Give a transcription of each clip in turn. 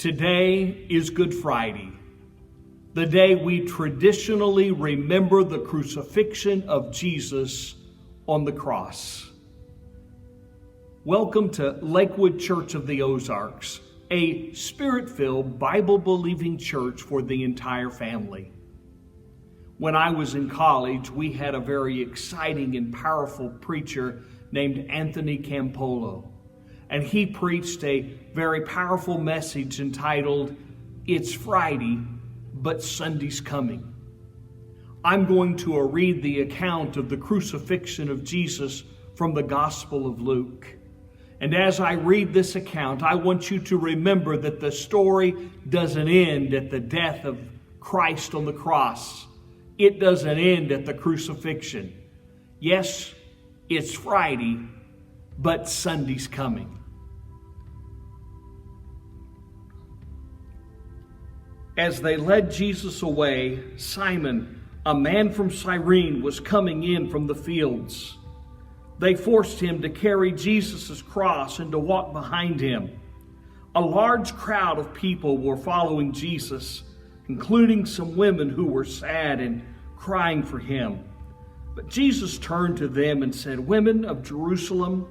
Today is Good Friday, the day we traditionally remember the crucifixion of Jesus on the cross. Welcome to Lakewood Church of the Ozarks, a Spirit-filled, Bible-believing church for the entire family. When I was in college, we had a very exciting and powerful preacher named Anthony Campolo. And he preached a very powerful message entitled, "It's Friday, but Sunday's Coming." I'm going to read the account of the crucifixion of Jesus from the Gospel of Luke. And as I read this account, I want you to remember that the story doesn't end at the death of Christ on the cross. It doesn't end at the crucifixion. Yes, it's Friday, but Sunday's coming. As they led Jesus away, Simon, a man from Cyrene, was coming in from the fields. They forced him to carry Jesus' cross and to walk behind him. A large crowd of people were following Jesus, including some women who were sad and crying for him. But Jesus turned to them and said, "Women of Jerusalem,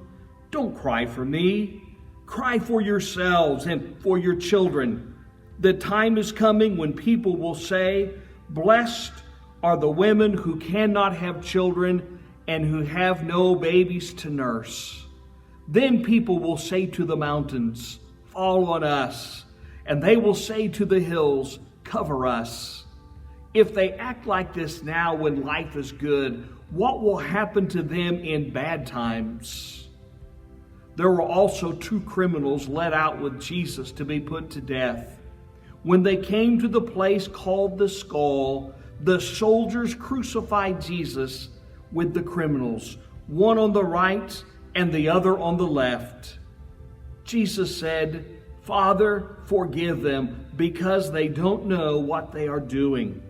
don't cry for me. Cry for yourselves and for your children. The time is coming when people will say, 'Blessed are the women who cannot have children and who have no babies to nurse.' Then people will say to the mountains, 'Fall on us,' and they will say to the hills, 'Cover us.' If they act like this now when life is good, what will happen to them in bad times?" There were also 2 criminals led out with Jesus to be put to death. When they came to the place called the Skull, the soldiers crucified Jesus with the criminals, one on the right and the other on the left. Jesus said, "Father, forgive them, because they don't know what they are doing."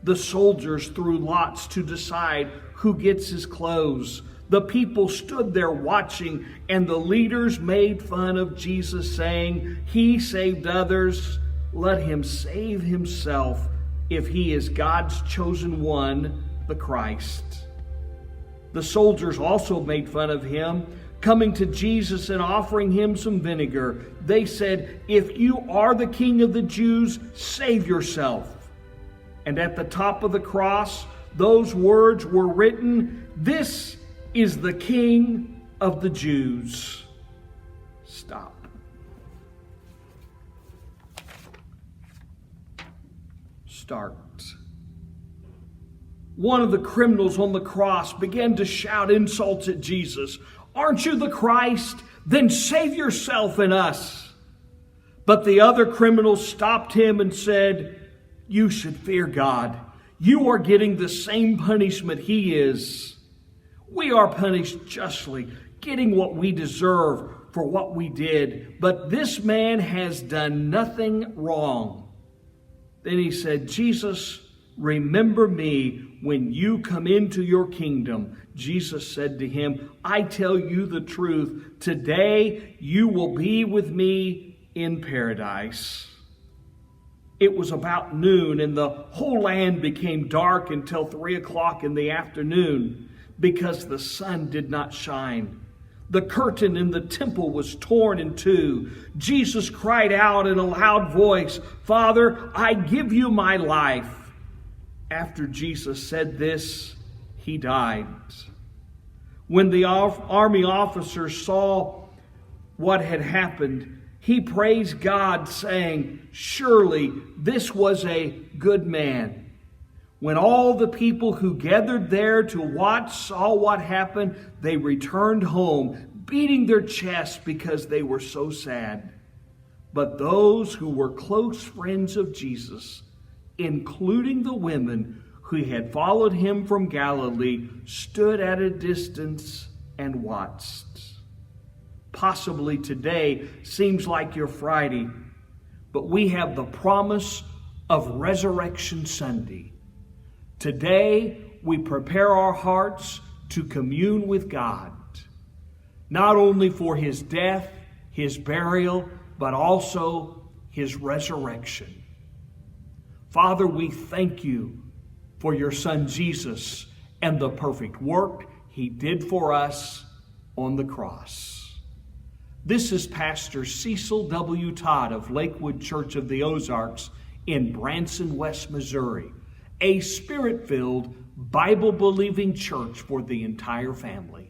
The soldiers threw lots to decide who gets his clothes. The people stood there watching, and the leaders made fun of Jesus, saying, "He saved others. Let him save himself if he is God's chosen one, the Christ." The soldiers also made fun of him, coming to Jesus and offering him some vinegar. They said, "If you are the King of the Jews, save yourself." And at the top of the cross, those words were written, "This is the King of the Jews." Stop. Start. One of the criminals on the cross began to shout insults at Jesus. "Aren't you the Christ? Then save yourself and us." But the other criminal stopped him and said, "You should fear God. You are getting the same punishment he is. We are punished justly, getting what we deserve for what we did. But this man has done nothing wrong." Then he said, "Jesus, remember me when you come into your kingdom." Jesus said to him, "I tell you the truth. Today you will be with me in paradise." It was about noon, and the whole land became dark until 3 o'clock in the afternoon, because the sun did not shine. The curtain in the temple was torn in two. Jesus cried out in a loud voice, "Father, I give you my life." After Jesus said this, he died. When the army officers saw what had happened, he praised God, saying, "Surely this was a good man." When all the people who gathered there to watch saw what happened, they returned home, beating their chests because they were so sad. But those who were close friends of Jesus, including the women who had followed him from Galilee, stood at a distance and watched. Possibly today seems like your Friday, but we have the promise of Resurrection Sunday. Today, we prepare our hearts to commune with God, not only for his death, his burial, but also his resurrection. Father, we thank you for your Son Jesus and the perfect work he did for us on the cross. This is Pastor Cecil W. Todd of Lakewood Church of the Ozarks in Branson, West Missouri, a Spirit-filled, Bible-believing church for the entire family.